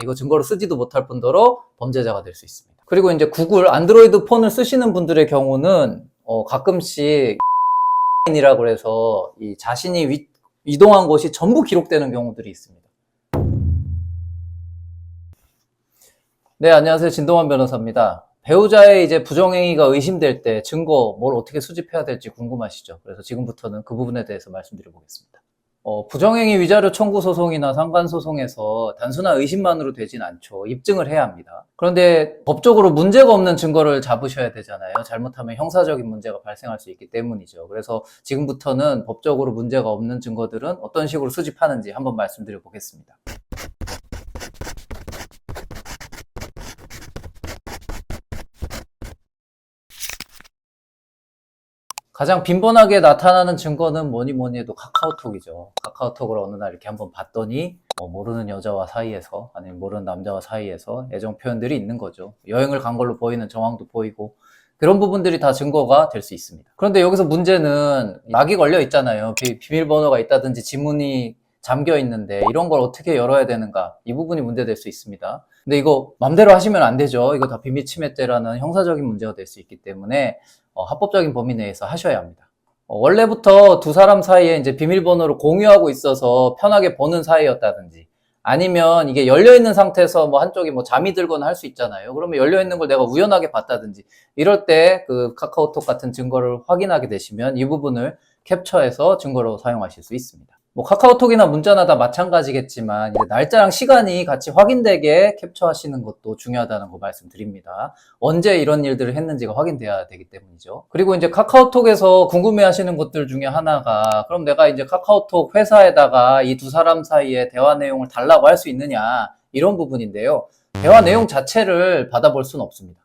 이거 증거로 쓰지도 못할 뿐더러 범죄자가 될 수 있습니다. 그리고 이제 구글 안드로이드 폰을 쓰시는 분들의 경우는 가끔씩 이라고 해서 이 자신이 이동한 곳이 전부 기록되는 경우들이 있습니다. 네, 안녕하세요. 진동환 변호사입니다. 배우자의 이제 부정행위가 의심될 때 증거 뭘 어떻게 수집해야 될지 궁금하시죠? 그래서 지금부터는 그 부분에 대해서 말씀드려보겠습니다. 부정행위 위자료 청구 소송이나 상관 소송에서 단순한 의심만으로 되진 않죠. 입증을 해야 합니다. 그런데 법적으로 문제가 없는 증거를 잡으셔야 되잖아요. 잘못하면 형사적인 문제가 발생할 수 있기 때문이죠. 그래서 지금부터는 법적으로 문제가 없는 증거들은 어떤 식으로 수집하는지 한번 말씀드려 보겠습니다. 가장 빈번하게 나타나는 증거는 뭐니 해도 카카오톡이죠. 카카오톡을 어느 날 이렇게 한번 봤더니 모르는 여자와 사이에서 아니면 모르는 남자와 사이에서 애정 표현들이 있는 거죠. 여행을 간 걸로 보이는 정황도 보이고 그런 부분들이 다 증거가 될 수 있습니다. 그런데 여기서 문제는 막이 걸려 있잖아요. 비밀번호가 있다든지 지문이 잠겨 있는데 이런 걸 어떻게 열어야 되는가, 이 부분이 문제될 수 있습니다. 근데 이거 맘대로 하시면 안 되죠. 이거 다 비밀침해죄라는 형사적인 문제가 될 수 있기 때문에 합법적인 범위 내에서 하셔야 합니다. 원래부터 두 사람 사이에 이제 비밀번호를 공유하고 있어서 편하게 보는 사이였다든지, 아니면 이게 열려있는 상태에서 한쪽이 잠이 들거나 할 수 있잖아요. 그러면 열려있는 걸 내가 우연하게 봤다든지, 이럴 때 그 카카오톡 같은 증거를 확인하게 되시면 이 부분을 캡처해서 증거로 사용하실 수 있습니다. 카카오톡이나 문자나 다 마찬가지겠지만 이제 날짜랑 시간이 같이 확인되게 캡처하시는 것도 중요하다는 거 말씀드립니다. 언제 이런 일들을 했는지가 확인돼야 되기 때문이죠. 그리고 이제 카카오톡에서 궁금해하시는 것들 중에 하나가, 그럼 내가 이제 카카오톡 회사에다가 이 두 사람 사이에 대화 내용을 달라고 할 수 있느냐, 이런 부분인데요. 대화 내용 자체를 받아볼 수는 없습니다.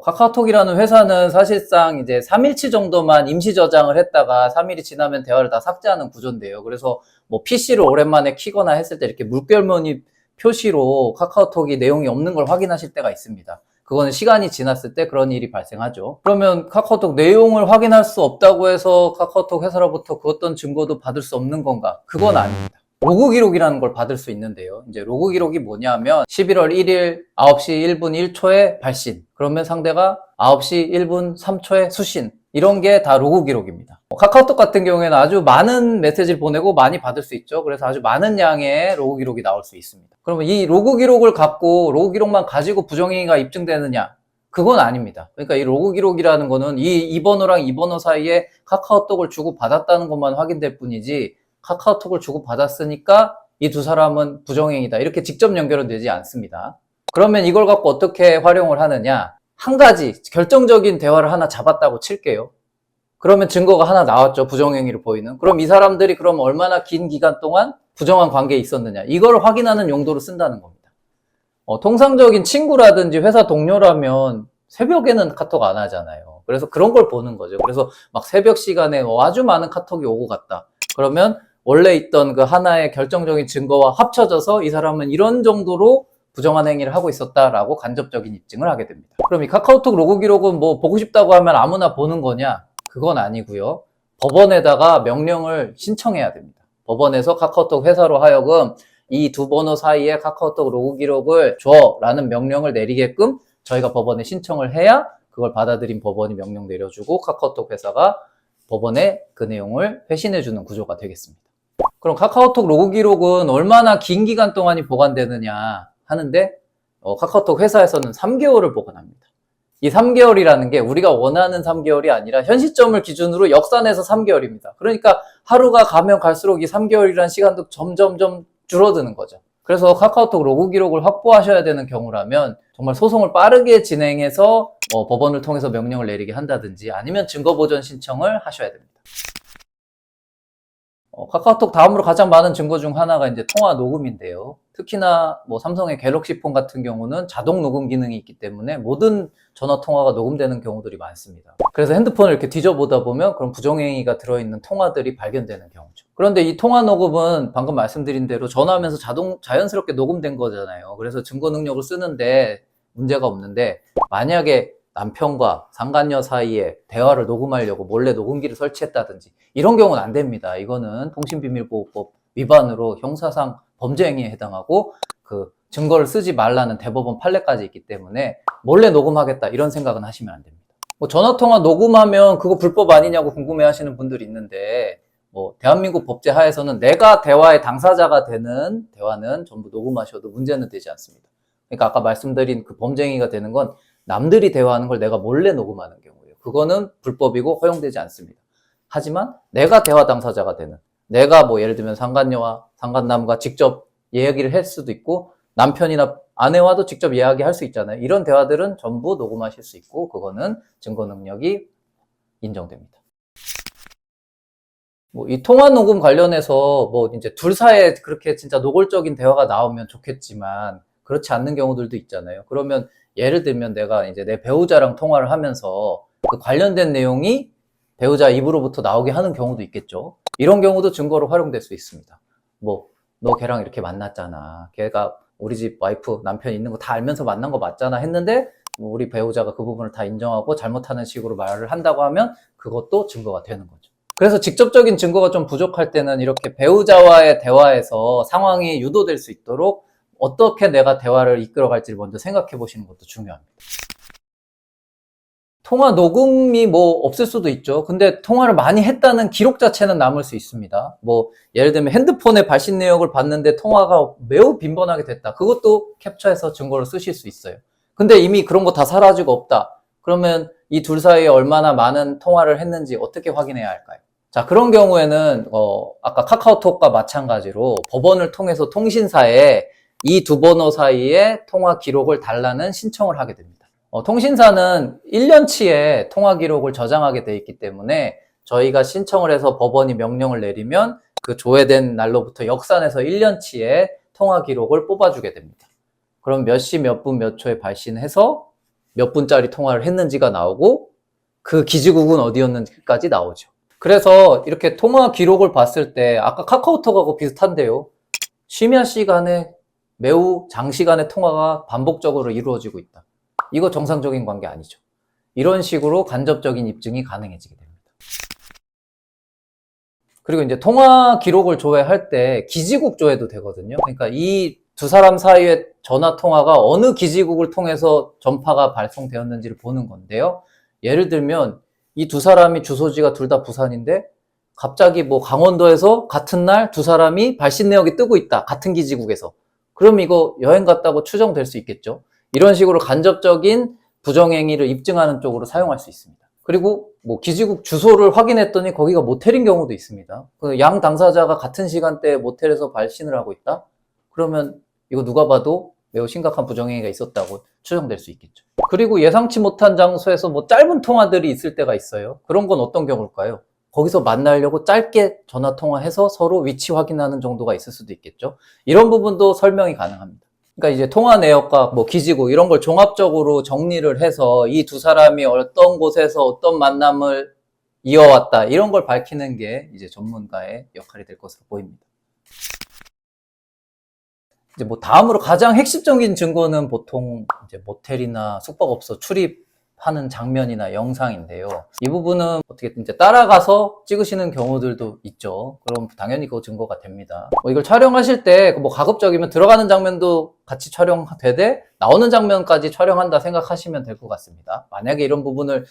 카카오톡이라는 회사는 사실상 이제 3일치 정도만 임시 저장을 했다가 3일이 지나면 대화를 다 삭제하는 구조인데요. 그래서 PC를 오랜만에 키거나 했을 때 이렇게 물결무늬 표시로 카카오톡이 내용이 없는 걸 확인하실 때가 있습니다. 그거는 시간이 지났을 때 그런 일이 발생하죠. 그러면 카카오톡 내용을 확인할 수 없다고 해서 카카오톡 회사로부터 그 어떤 증거도 받을 수 없는 건가? 그건 아닙니다. 로그 기록이라는 걸 받을 수 있는데요. 이제 로그 기록이 뭐냐면 11월 1일 9시 1분 1초에 발신, 그러면 상대가 9시 1분 3초에 수신, 이런 게 다 로그 기록입니다. 카카오톡 같은 경우에는 아주 많은 메시지를 보내고 많이 받을 수 있죠. 그래서 아주 많은 양의 로그 기록이 나올 수 있습니다. 그러면 이 로그 기록을 갖고, 로그 기록만 가지고 부정행위가 입증되느냐? 그건 아닙니다. 그러니까 이 로그 기록이라는 거는 이 번호랑 이 번호 사이에 카카오톡을 주고 받았다는 것만 확인될 뿐이지, 카카오톡을 주고받았으니까 이 두 사람은 부정행위다, 이렇게 직접 연결은 되지 않습니다. 그러면 이걸 갖고 어떻게 활용을 하느냐? 한 가지 결정적인 대화를 하나 잡았다고 칠게요. 그러면 증거가 하나 나왔죠. 부정행위를 보이는. 그럼 이 사람들이 그럼 얼마나 긴 기간 동안 부정한 관계에 있었느냐, 이걸 확인하는 용도로 쓴다는 겁니다. 통상적인 친구라든지 회사 동료라면 새벽에는 카톡 안 하잖아요. 그래서 그런 걸 보는 거죠. 그래서 막 새벽 시간에 아주 많은 카톡이 오고 갔다. 그러면 원래 있던 그 하나의 결정적인 증거와 합쳐져서 이 사람은 이런 정도로 부정한 행위를 하고 있었다라고 간접적인 입증을 하게 됩니다. 그럼 이 카카오톡 로그 기록은 보고 싶다고 하면 아무나 보는 거냐? 그건 아니고요. 법원에다가 명령을 신청해야 됩니다. 법원에서 카카오톡 회사로 하여금 이 두 번호 사이에 카카오톡 로그 기록을 줘라는 명령을 내리게끔 저희가 법원에 신청을 해야 그걸 받아들인 법원이 명령 내려주고 카카오톡 회사가 법원에 그 내용을 회신해주는 구조가 되겠습니다. 그럼 카카오톡 로그 기록은 얼마나 긴 기간 동안이 보관되느냐 하는데, 카카오톡 회사에서는 3개월을 보관합니다. 이 3개월이라는 게 우리가 원하는 3개월이 아니라 현 시점을 기준으로 역산해서 3개월입니다. 그러니까 하루가 가면 갈수록 이 3개월이라는 시간도 점점점 줄어드는 거죠. 그래서 카카오톡 로그 기록을 확보하셔야 되는 경우라면 정말 소송을 빠르게 진행해서 법원을 통해서 명령을 내리게 한다든지, 아니면 증거보전 신청을 하셔야 됩니다. 카카오톡 다음으로 가장 많은 증거 중 하나가 이제 통화 녹음인데요. 특히나 삼성의 갤럭시 폰 같은 경우는 자동 녹음 기능이 있기 때문에 모든 전화 통화가 녹음되는 경우들이 많습니다. 그래서 핸드폰을 이렇게 뒤져보다 보면 그런 부정행위가 들어있는 통화들이 발견되는 경우죠. 그런데 이 통화 녹음은 방금 말씀드린 대로 전화하면서 자연스럽게 녹음된 거잖아요. 그래서 증거 능력을 쓰는데 문제가 없는데, 만약에 남편과 상간녀 사이에 대화를 녹음하려고 몰래 녹음기를 설치했다든지, 이런 경우는 안 됩니다. 이거는 통신비밀보호법 위반으로 형사상 범죄 행위에 해당하고 그 증거를 쓰지 말라는 대법원 판례까지 있기 때문에 몰래 녹음하겠다 이런 생각은 하시면 안 됩니다. 뭐 전화통화 녹음하면 그거 불법 아니냐고 궁금해 하시는 분들이 있는데 뭐 대한민국 법제 하에서는 내가 대화의 당사자가 되는 대화는 전부 녹음하셔도 문제는 되지 않습니다. 그러니까 아까 말씀드린 그 범죄행위가 되는 건 남들이 대화하는 걸 내가 몰래 녹음하는 경우예요. 그거는 불법이고 허용되지 않습니다. 하지만 내가 대화 당사자가 되는, 내가 뭐 예를 들면 상간녀와 상간남과 직접 이야기를 할 수도 있고 남편이나 아내와도 직접 이야기할 수 있잖아요. 이런 대화들은 전부 녹음하실 수 있고 그거는 증거 능력이 인정됩니다. 뭐 이 통화 녹음 관련해서 뭐 이제 둘 사이에 그렇게 진짜 노골적인 대화가 나오면 좋겠지만 그렇지 않는 경우들도 있잖아요. 그러면 예를 들면 내가 이제 내 배우자랑 통화를 하면서 그 관련된 내용이 배우자 입으로부터 나오게 하는 경우도 있겠죠. 이런 경우도 증거로 활용될 수 있습니다. 뭐 너 걔랑 이렇게 만났잖아. 걔가 우리 집 와이프 남편 있는 거 다 알면서 만난 거 맞잖아 했는데 뭐 우리 배우자가 그 부분을 다 인정하고 잘못하는 식으로 말을 한다고 하면 그것도 증거가 되는 거죠. 그래서 직접적인 증거가 좀 부족할 때는 이렇게 배우자와의 대화에서 상황이 유도될 수 있도록 어떻게 내가 대화를 이끌어갈지를 먼저 생각해 보시는 것도 중요합니다. 통화 녹음이 뭐 없을 수도 있죠. 근데 통화를 많이 했다는 기록 자체는 남을 수 있습니다. 뭐 예를 들면 핸드폰에 발신 내역을 봤는데 통화가 매우 빈번하게 됐다. 그것도 캡처해서 증거로 쓰실 수 있어요. 근데 이미 그런 거 다 사라지고 없다. 그러면 이 둘 사이에 얼마나 많은 통화를 했는지 어떻게 확인해야 할까요? 자, 그런 경우에는 아까 카카오톡과 마찬가지로 법원을 통해서 통신사에 이 두 번호 사이에 통화 기록을 달라는 신청을 하게 됩니다. 통신사는 1년치의 통화 기록을 저장하게 돼 있기 때문에 저희가 신청을 해서 법원이 명령을 내리면 그 조회된 날로부터 역산해서 1년치의 통화 기록을 뽑아주게 됩니다. 그럼 몇 시 몇 분 몇 초에 발신해서 몇 분짜리 통화를 했는지가 나오고 그 기지국은 어디였는지까지 나오죠. 그래서 이렇게 통화 기록을 봤을 때 아까 카카오톡하고 비슷한데요. 심야 시간에 매우 장시간의 통화가 반복적으로 이루어지고 있다. 이거 정상적인 관계 아니죠. 이런 식으로 간접적인 입증이 가능해지게 됩니다. 그리고 이제 통화 기록을 조회할 때 기지국 조회도 되거든요. 그러니까 이 두 사람 사이의 전화 통화가 어느 기지국을 통해서 전파가 발송되었는지를 보는 건데요. 예를 들면 이 두 사람이 주소지가 둘 다 부산인데 갑자기 뭐 강원도에서 같은 날 두 사람이 발신 내역이 뜨고 있다. 같은 기지국에서. 그럼 이거 여행 갔다고 추정될 수 있겠죠. 이런 식으로 간접적인 부정행위를 입증하는 쪽으로 사용할 수 있습니다. 그리고 뭐 기지국 주소를 확인했더니 거기가 모텔인 경우도 있습니다. 그 양 당사자가 같은 시간대에 모텔에서 발신을 하고 있다? 그러면 이거 누가 봐도 매우 심각한 부정행위가 있었다고 추정될 수 있겠죠. 그리고 예상치 못한 장소에서 뭐 짧은 통화들이 있을 때가 있어요. 그런 건 어떤 경우일까요? 거기서 만나려고 짧게 전화 통화해서 서로 위치 확인하는 정도가 있을 수도 있겠죠. 이런 부분도 설명이 가능합니다. 그러니까 이제 통화 내역과 뭐 기지국 이런 걸 종합적으로 정리를 해서 이 두 사람이 어떤 곳에서 어떤 만남을 이어왔다 이런 걸 밝히는 게 이제 전문가의 역할이 될 것으로 보입니다. 이제 뭐 다음으로 가장 핵심적인 증거는 보통 이제 모텔이나 숙박업소 출입하는 장면이나 영상인데요. 이 부분은 어떻게 이제 따라가서 찍으시는 경우들도 있죠. 그럼 당연히 그거 증거가 됩니다. 이걸 촬영하실 때 뭐 가급적이면 들어가는 장면도 같이 촬영되되 나오는 장면까지 촬영한다 생각하시면 될 것 같습니다. 만약에 이런 부분을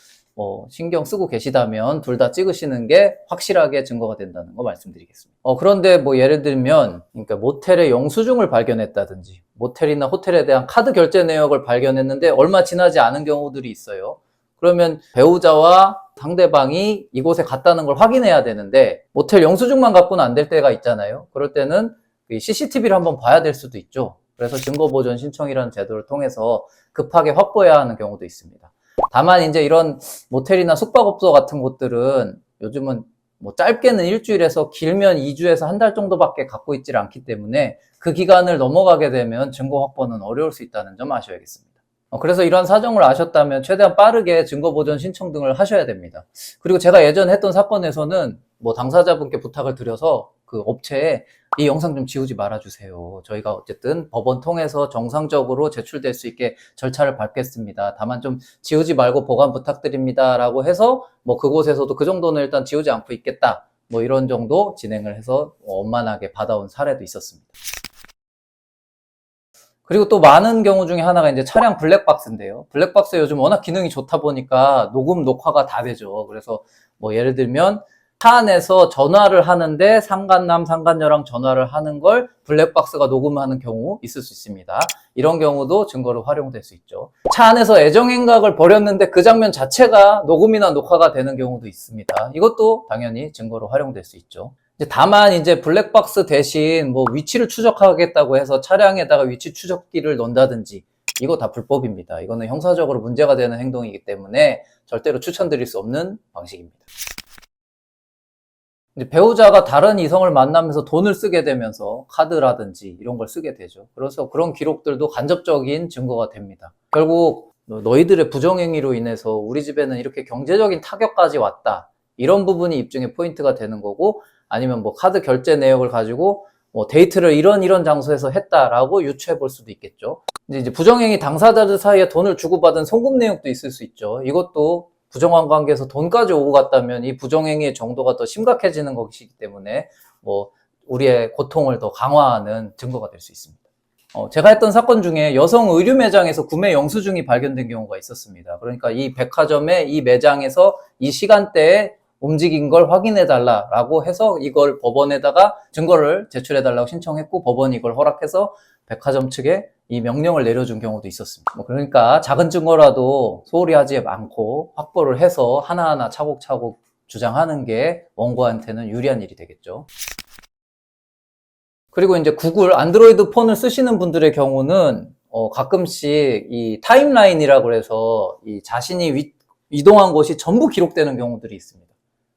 신경 쓰고 계시다면 둘 다 찍으시는 게 확실하게 증거가 된다는 거 말씀드리겠습니다. 그런데 뭐 예를 들면 그러니까 모텔의 영수증을 발견했다든지 모텔이나 호텔에 대한 카드 결제 내역을 발견했는데 얼마 지나지 않은 경우들이 있어요. 그러면 배우자와 상대방이 이곳에 갔다는 걸 확인해야 되는데 모텔 영수증만 갖고는 안 될 때가 있잖아요. 그럴 때는 CCTV를 한번 봐야 될 수도 있죠. 그래서 증거보존 신청이라는 제도를 통해서 급하게 확보해야 하는 경우도 있습니다. 다만 이제 이런 모텔이나 숙박업소 같은 곳들은 요즘은 뭐 짧게는 일주일에서 길면 2주에서 한 달 정도밖에 갖고 있질 않기 때문에 그 기간을 넘어가게 되면 증거 확보는 어려울 수 있다는 점 아셔야겠습니다. 그래서 이런 사정을 아셨다면 최대한 빠르게 증거보존 신청 등을 하셔야 됩니다. 그리고 제가 예전에 했던 사건에서는 뭐 당사자분께 부탁을 드려서 그 업체에 이 영상 좀 지우지 말아주세요. 저희가 어쨌든 법원 통해서 정상적으로 제출될 수 있게 절차를 밟겠습니다. 다만 좀 지우지 말고 보관 부탁드립니다. 라고 해서 뭐 그곳에서도 그 정도는 일단 지우지 않고 있겠다. 뭐 이런 정도 진행을 해서 원만하게 받아온 사례도 있었습니다. 그리고 또 많은 경우 중에 하나가 이제 차량 블랙박스인데요. 블랙박스 요즘 워낙 기능이 좋다 보니까 녹음, 녹화가 다 되죠. 그래서 뭐 예를 들면 차 안에서 전화를 하는데 상간남, 상간녀랑 전화를 하는 걸 블랙박스가 녹음하는 경우 있을 수 있습니다. 이런 경우도 증거로 활용될 수 있죠. 차 안에서 애정행각을 벌였는데 그 장면 자체가 녹음이나 녹화가 되는 경우도 있습니다. 이것도 당연히 증거로 활용될 수 있죠. 다만 이제 블랙박스 대신 뭐 위치를 추적하겠다고 해서 차량에다가 위치 추적기를 넣는다든지 이거 다 불법입니다. 이거는 형사적으로 문제가 되는 행동이기 때문에 절대로 추천드릴 수 없는 방식입니다. 이제 배우자가 다른 이성을 만나면서 돈을 쓰게 되면서 카드라든지 이런 걸 쓰게 되죠. 그래서 그런 기록들도 간접적인 증거가 됩니다. 결국 너희들의 부정행위로 인해서 우리 집에는 이렇게 경제적인 타격까지 왔다. 이런 부분이 입증의 포인트가 되는 거고, 아니면 뭐 카드 결제 내역을 가지고 뭐 데이트를 이런 장소에서 했다라고 유추해 볼 수도 있겠죠. 이제 부정행위 당사자들 사이에 돈을 주고받은 송금 내역도 있을 수 있죠. 이것도 부정한 관계에서 돈까지 오고 갔다면 이 부정행위의 정도가 더 심각해지는 것이기 때문에 뭐 우리의 고통을 더 강화하는 증거가 될 수 있습니다. 제가 했던 사건 중에 여성 의류 매장에서 구매 영수증이 발견된 경우가 있었습니다. 그러니까 이 백화점의 이 매장에서 이 시간대에 움직인 걸 확인해 달라라고 해서 이걸 법원에다가 증거를 제출해 달라고 신청했고, 법원이 이걸 허락해서 백화점 측에 이 명령을 내려준 경우도 있었습니다. 그러니까 작은 증거라도 소홀히 하지 않고 확보를 해서 하나하나 차곡차곡 주장하는 게 원고한테는 유리한 일이 되겠죠. 그리고 이제 구글 안드로이드 폰을 쓰시는 분들의 경우는 가끔씩 이 타임라인이라고 해서 이 자신이 이동한 곳이 전부 기록되는 경우들이 있습니다.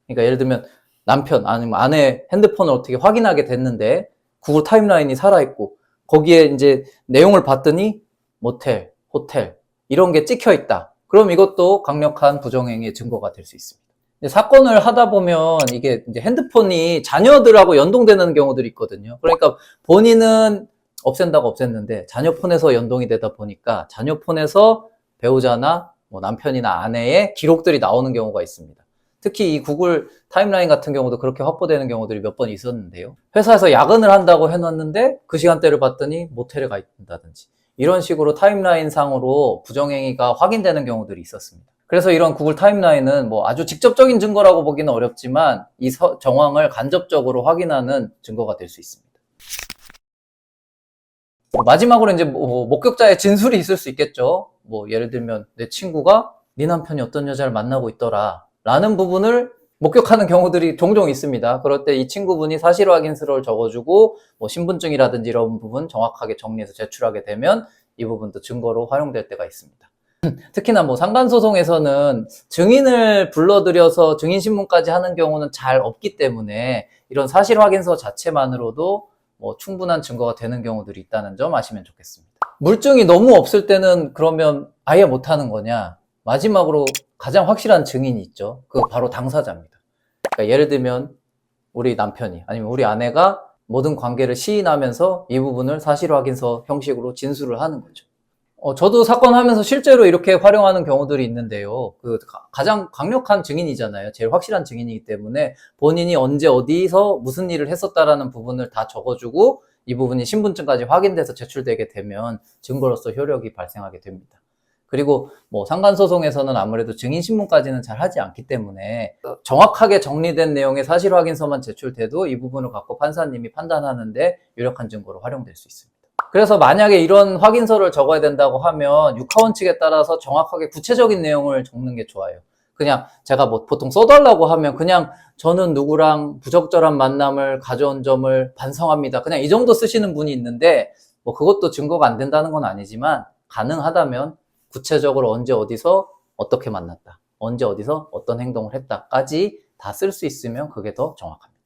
그러니까 예를 들면 남편 아니면 아내 핸드폰을 어떻게 확인하게 됐는데 구글 타임라인이 살아있고 거기에 이제 내용을 봤더니 모텔, 호텔 이런 게 찍혀 있다. 그럼 이것도 강력한 부정행위의 증거가 될 수 있습니다. 사건을 하다 보면 이게 이제 핸드폰이 자녀들하고 연동되는 경우들이 있거든요. 그러니까 본인은 없앤다고 없앴는데 자녀 폰에서 연동이 되다 보니까 자녀 폰에서 배우자나 뭐 남편이나 아내의 기록들이 나오는 경우가 있습니다. 특히 이 구글 타임라인 같은 경우도 그렇게 확보되는 경우들이 몇 번 있었는데요. 회사에서 야근을 한다고 해놨는데 그 시간대를 봤더니 모텔에 가 있다든지 이런 식으로 타임라인 상으로 부정행위가 확인되는 경우들이 있었습니다. 그래서 이런 구글 타임라인은 뭐 아주 직접적인 증거라고 보기는 어렵지만 이 정황을 간접적으로 확인하는 증거가 될 수 있습니다. 마지막으로 이제 목격자의 진술이 있을 수 있겠죠. 뭐 예를 들면 내 친구가 네 남편이 어떤 여자를 만나고 있더라 라는 부분을 목격하는 경우들이 종종 있습니다. 그럴 때 이 친구분이 사실 확인서를 적어주고 뭐 신분증이라든지 이런 부분 정확하게 정리해서 제출하게 되면 이 부분도 증거로 활용될 때가 있습니다. 특히나 뭐 상간소송에서는 증인을 불러들여서 증인신문까지 하는 경우는 잘 없기 때문에 이런 사실 확인서 자체만으로도 뭐 충분한 증거가 되는 경우들이 있다는 점 아시면 좋겠습니다. 물증이 너무 없을 때는 그러면 아예 못하는 거냐? 마지막으로 가장 확실한 증인이 있죠. 그거 바로 당사자입니다. 그러니까 예를 들면 우리 남편이 아니면 우리 아내가 모든 관계를 시인하면서 이 부분을 사실 확인서 형식으로 진술을 하는 거죠. 저도 사건 하면서 실제로 이렇게 활용하는 경우들이 있는데요. 그 가장 강력한 증인이잖아요. 제일 확실한 증인이기 때문에 본인이 언제 어디서 무슨 일을 했었다라는 부분을 다 적어주고 이 부분이 신분증까지 확인돼서 제출되게 되면 증거로서 효력이 발생하게 됩니다. 그리고 뭐 상간소송에서는 아무래도 증인신문까지는 잘 하지 않기 때문에 정확하게 정리된 내용의 사실 확인서만 제출돼도 이 부분을 갖고 판사님이 판단하는데 유력한 증거로 활용될 수 있습니다. 그래서 만약에 이런 확인서를 적어야 된다고 하면 육하원칙에 따라서 정확하게 구체적인 내용을 적는 게 좋아요. 그냥 제가 뭐 보통 써달라고 하면 그냥 저는 누구랑 부적절한 만남을 가져온 점을 반성합니다. 그냥 이 정도 쓰시는 분이 있는데 뭐 그것도 증거가 안 된다는 건 아니지만 가능하다면 구체적으로 언제 어디서 어떻게 만났다, 언제 어디서 어떤 행동을 했다까지 다 쓸 수 있으면 그게 더 정확합니다.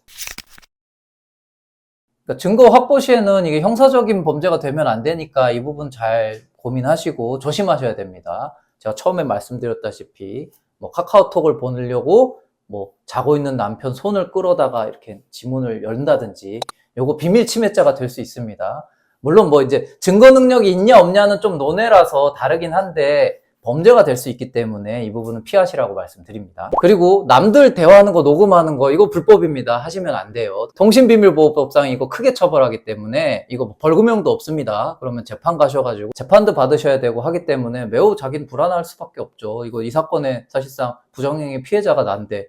그러니까 증거 확보 시에는 이게 형사적인 범죄가 되면 안 되니까 이 부분 잘 고민하시고 조심하셔야 됩니다. 제가 처음에 말씀드렸다시피 뭐 카카오톡을 보내려고 뭐 자고 있는 남편 손을 끌어다가 이렇게 지문을 연다든지 요거 비밀 침해죄가 될 수 있습니다. 물론 뭐 이제 증거 능력이 있냐 없냐는 좀 논외라서 다르긴 한데 범죄가 될 수 있기 때문에 이 부분은 피하시라고 말씀드립니다. 그리고 남들 대화하는 거 녹음하는 거 이거 불법입니다. 하시면 안 돼요. 통신비밀보호법상 이거 크게 처벌하기 때문에 이거 벌금형도 없습니다. 그러면 재판 가셔가지고 재판도 받으셔야 되고 하기 때문에 매우 자기는 불안할 수밖에 없죠. 이거 이 사건에 사실상 부정행위 피해자가 난데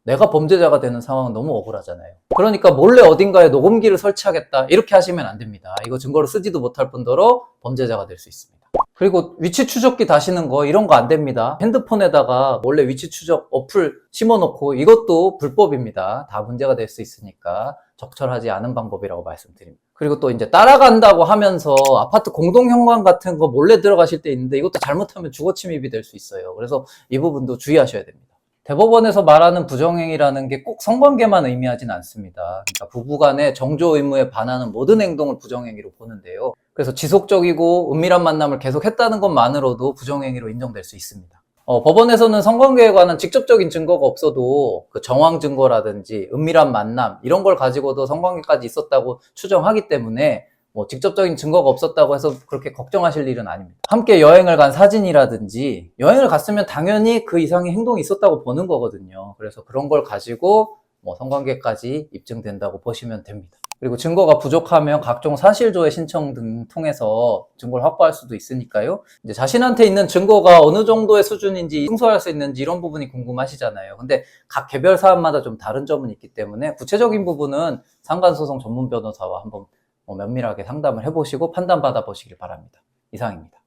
내가 범죄자가 되는 상황은 너무 억울하잖아요. 그러니까 몰래 어딘가에 녹음기를 설치하겠다 이렇게 하시면 안 됩니다. 이거 증거로 쓰지도 못할 뿐더러 범죄자가 될 수 있습니다. 그리고 위치 추적기 다시는 거 이런 거 안 됩니다. 핸드폰에다가 몰래 위치 추적 어플 심어놓고 이것도 불법입니다. 다 문제가 될 수 있으니까 적절하지 않은 방법이라고 말씀드립니다. 그리고 또 이제 따라간다고 하면서 아파트 공동현관 같은 거 몰래 들어가실 때 있는데 이것도 잘못하면 주거 침입이 될 수 있어요. 그래서 이 부분도 주의하셔야 됩니다. 대법원에서 말하는 부정행위라는 게 꼭 성관계만 의미하진 않습니다. 그러니까 부부간의 정조 의무에 반하는 모든 행동을 부정행위로 보는데요. 그래서 지속적이고 은밀한 만남을 계속했다는 것만으로도 부정행위로 인정될 수 있습니다. 법원에서는 성관계에 관한 직접적인 증거가 없어도 그 정황 증거라든지 은밀한 만남 이런 걸 가지고도 성관계까지 있었다고 추정하기 때문에 뭐 직접적인 증거가 없었다고 해서 그렇게 걱정하실 일은 아닙니다. 함께 여행을 간 사진이라든지 여행을 갔으면 당연히 그 이상의 행동이 있었다고 보는 거거든요. 그래서 그런 걸 가지고 뭐 성관계까지 입증된다고 보시면 됩니다. 그리고 증거가 부족하면 각종 사실조회 신청 등 통해서 증거를 확보할 수도 있으니까요. 이제 자신한테 있는 증거가 어느 정도의 수준인지 승소할 수 있는지 이런 부분이 궁금하시잖아요. 근데 각 개별 사안마다 좀 다른 점은 있기 때문에 구체적인 부분은 상간소송 전문 변호사와 한번 면밀하게 상담을 해보시고 판단받아 보시길 바랍니다. 이상입니다.